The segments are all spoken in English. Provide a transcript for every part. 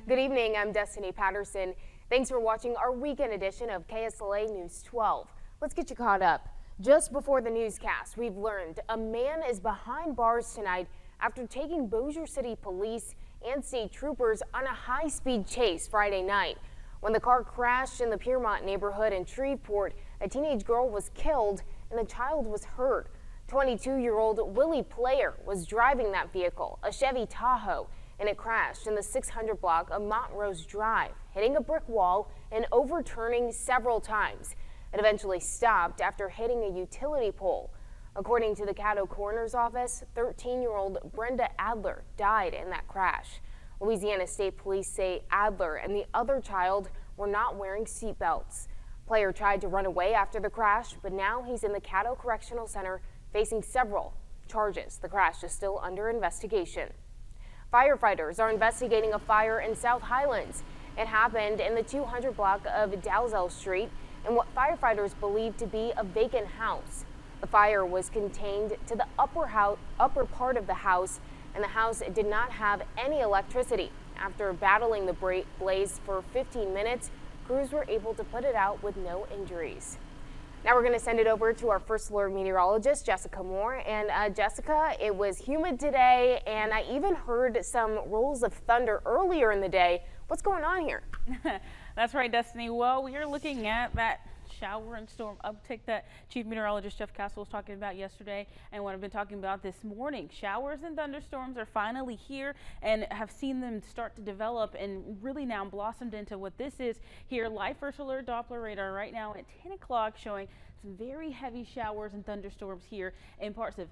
Good evening, I'm Destiny Patterson. Thanks for watching our weekend edition of KSLA News 12. Let's get you caught up. Just before the newscast, we've learned a man is behind bars tonight after taking Bossier City police and state troopers on a high-speed chase Friday night. When the car crashed in the Piermont neighborhood in Shreveport, a teenage girl was killed and a child was hurt. 22-year-old Willie Player was driving that vehicle, a Chevy Tahoe, and it crashed in the 600 block of Montrose Drive, hitting a brick wall and overturning several times. It eventually stopped after hitting a utility pole. According to the Caddo Coroner's Office, 13-year-old Brenda Adler died in that crash. Louisiana State Police say Adler and the other child were not wearing seatbelts. Player tried to run away after the crash, but now he's in the Caddo Correctional Center facing several charges. The crash is still under investigation. Firefighters are investigating a fire in South Highlands. It happened in the 200 block of Dalzell Street in what firefighters believe to be a vacant house. The fire was contained to the upper part of the house, and the house did not have any electricity. After battling the blaze for 15 minutes, crews were able to put it out with no injuries. Now we're going to send it over to our first alert meteorologist, Jessica Moore. And Jessica, it was humid today, and I even heard some rolls of thunder earlier in the day. What's going on here? That's right, Destiny. Well, we are looking at that shower and storm uptick that Chief Meteorologist Jeff Castle was talking about yesterday and what I've been talking about this morning. Showers and thunderstorms are finally here and have seen them start to develop and really now blossomed into what this is here. Live First Alert Doppler radar right now at 10 o'clock showing some very heavy showers and thunderstorms here in parts of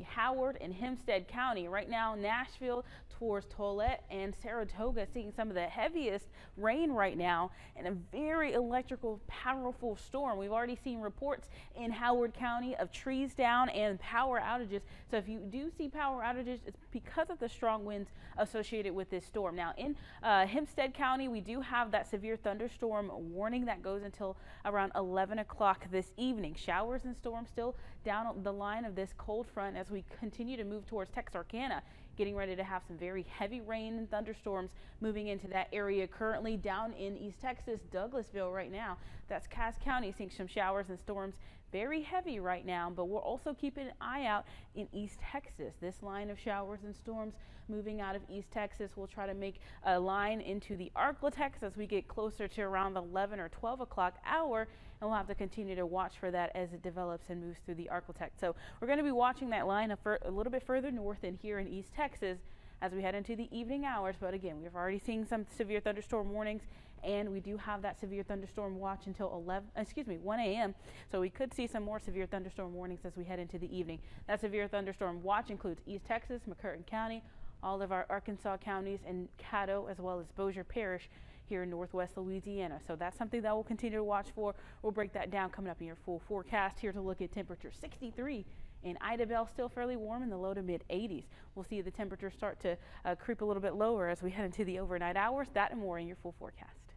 Howard and Hempstead County. Right now, Nashville towards Tollette and Saratoga seeing some of the heaviest rain right now and a very electrical, powerful storm. We've already seen reports in Howard County of trees down and power outages. So if you do see power outages, it's because of the strong winds associated with this storm. Now in Hempstead County, we do have that severe thunderstorm warning that goes until around 11 o'clock this evening. Showers and storms still down the line of this cold front as we continue to move towards Texarkana, getting ready to have some very heavy rain and thunderstorms moving into that area. Currently down in East Texas, Douglasville right now, that's Cass County, seeing some showers and storms, very heavy right now, but we're also keeping an eye out in East Texas. This line of showers and storms moving out of East Texas will try to make a line into the Arklatex as we get closer to around the 11 or 12 o'clock hour, and we'll have to continue to watch for that as it develops and moves through the Arklatex. So we're going to be watching that line a little bit further north and here in East Texas as we head into the evening hours. But again, we've already seen some severe thunderstorm warnings, and we do have that severe thunderstorm watch until 1 a.m. So we could see some more severe thunderstorm warnings as we head into the evening. That severe thunderstorm watch includes East Texas, McCurtain County, all of our Arkansas counties, and Caddo, as well as Bossier Parish here in northwest Louisiana. So that's something that we'll continue to watch for. We'll break that down coming up in your full forecast. Here to look at temperature 63 in Idabel, still fairly warm in the low to mid 80s. We'll see the temperature start to creep a little bit lower as we head into the overnight hours. That and more in your full forecast.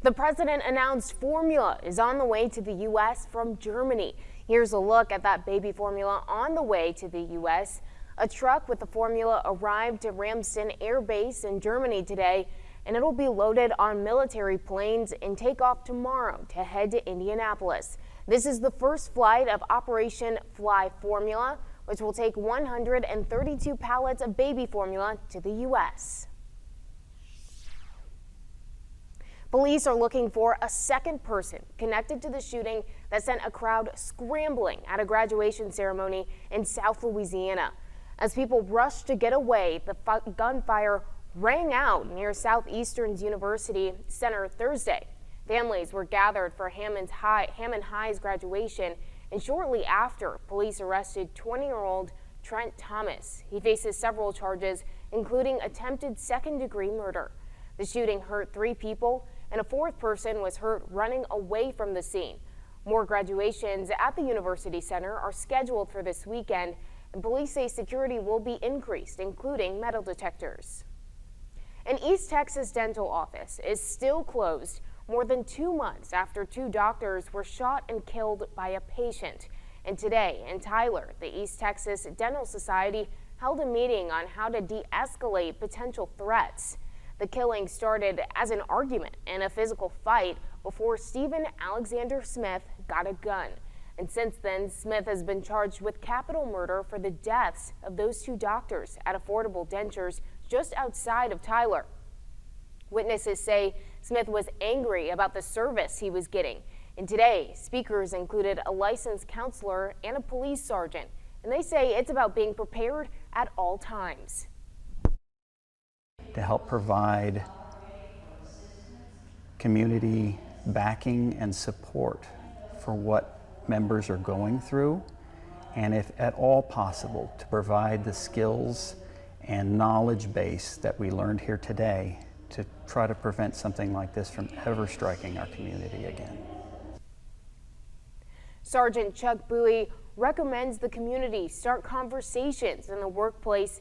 The president announced formula is on the way to the U.S. from Germany. Here's a look at that baby formula on the way to the U.S. A truck with the formula arrived to Ramstein Air Base in Germany today, and it'll be loaded on military planes and take off tomorrow to head to Indianapolis. This is the first flight of Operation Fly Formula, which will take 132 pallets of baby formula to the U.S. Police are looking for a second person connected to the shooting that sent a crowd scrambling at a graduation ceremony in South Louisiana. As people rushed to get away, the gunfire rang out near Southeastern's University Center Thursday. Families were gathered for Hammond High's graduation, and shortly after, police arrested 20-year-old Trent Thomas. He faces several charges, including attempted second-degree murder. The shooting hurt 3 people, and a 4th person was hurt running away from the scene. More graduations at the University Center are scheduled for this weekend, and police say security will be increased, including metal detectors. An East Texas dental office is still closed more than 2 months after 2 doctors were shot and killed by a patient. And today in Tyler, the East Texas Dental Society held a meeting on how to de-escalate potential threats. The killing started as an argument and a physical fight before Stephen Alexander Smith got a gun. And since then, Smith has been charged with capital murder for the deaths of those two doctors at Affordable Dentures just outside of Tyler. Witnesses say Smith was angry about the service he was getting. And today, speakers included a licensed counselor and a police sergeant. And they say it's about being prepared at all times. To help provide community backing and support for what members are going through, and if at all possible, to provide the skills and knowledge base that we learned here today to try to prevent something like this from ever striking our community again. Sergeant Chuck Bowie recommends the community start conversations in the workplace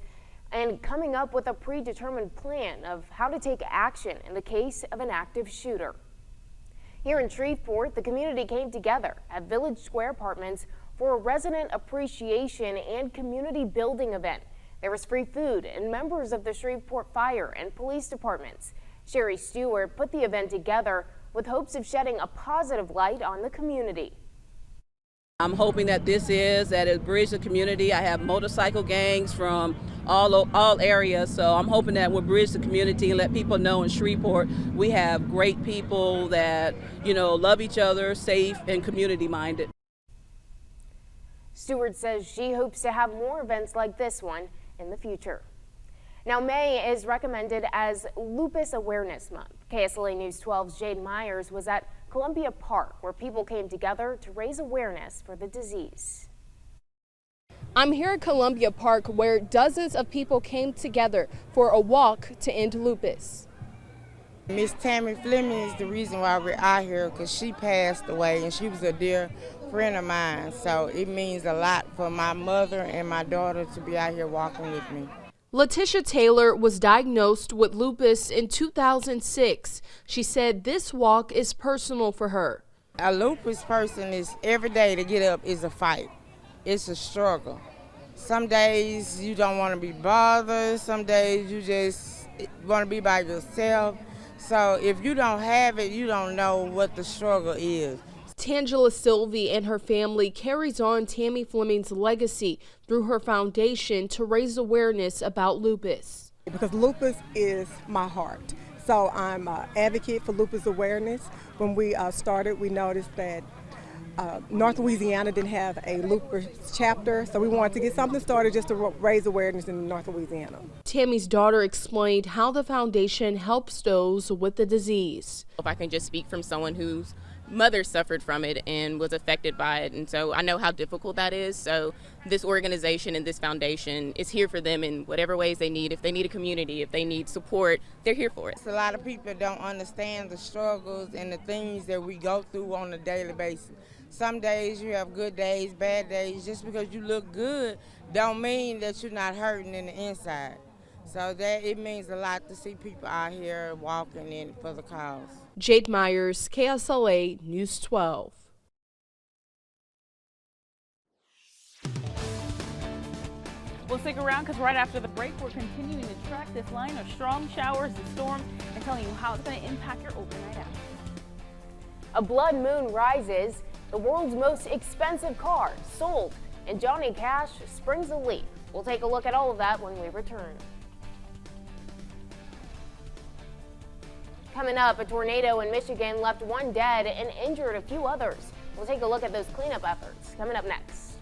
and coming up with a predetermined plan of how to take action in the case of an active shooter. Here in Shreveport, the community came together at Village Square Apartments for a resident appreciation and community building event. There was free food and members of the Shreveport Fire and Police Departments. Sherry Stewart put the event together with hopes of shedding a positive light on the community. I'm hoping that this is that it bridges the community. I have motorcycle gangs from all areas, so I'm hoping that we'll bridge the community and let people know in Shreveport we have great people that, love each other, safe and community minded. Stewart says she hopes to have more events like this one in the future. Now, May is recommended as Lupus Awareness Month. KSLA News 12's Jade Myers was at Columbia Park, where people came together to raise awareness for the disease. I'm here at Columbia Park, where dozens of people came together for a walk to end lupus. Miss Tammy Fleming is the reason why we're out here, because she passed away and she was a dear friend of mine. So it means a lot for my mother and my daughter to be out here walking with me. Latisha Taylor was diagnosed with lupus in 2006. She said this walk is personal for her. A lupus person is every day to get up is a fight. It's a struggle. Some days you don't want to be bothered. Some days you just want to be by yourself. So if you don't have it, you don't know what the struggle is. Tangela Sylvie and her family carries on Tammy Fleming's legacy through her foundation to raise awareness about lupus. Because lupus is my heart. So I'm an advocate for lupus awareness. When we started, we noticed that North Louisiana didn't have a lupus chapter, so we wanted to get something started just to raise awareness in North Louisiana. Tammy's daughter explained how the foundation helps those with the disease. If I can just speak from someone whose mother suffered from it and was affected by it, and so I know how difficult that is. So this organization and this foundation is here for them in whatever ways they need. If they need a community, if they need support, they're here for it. A lot of people don't understand the struggles and the things that we go through on a daily basis. Some days you have good days, bad days. Just because you look good don't mean that you're not hurting in the inside. So that it means a lot to see people out here walking in for the cause. Jade Myers, KSLA News 12. We'll stick around because right after the break, we're continuing to track this line of strong showers and storms and telling you how it's going to impact your overnight out. A blood moon rises, the world's most expensive car sold, and Johnny Cash springs a leak. We'll take a look at all of that when we return. Coming up, a tornado in Michigan left one dead and injured a few others. We'll take a look at those cleanup efforts coming up next.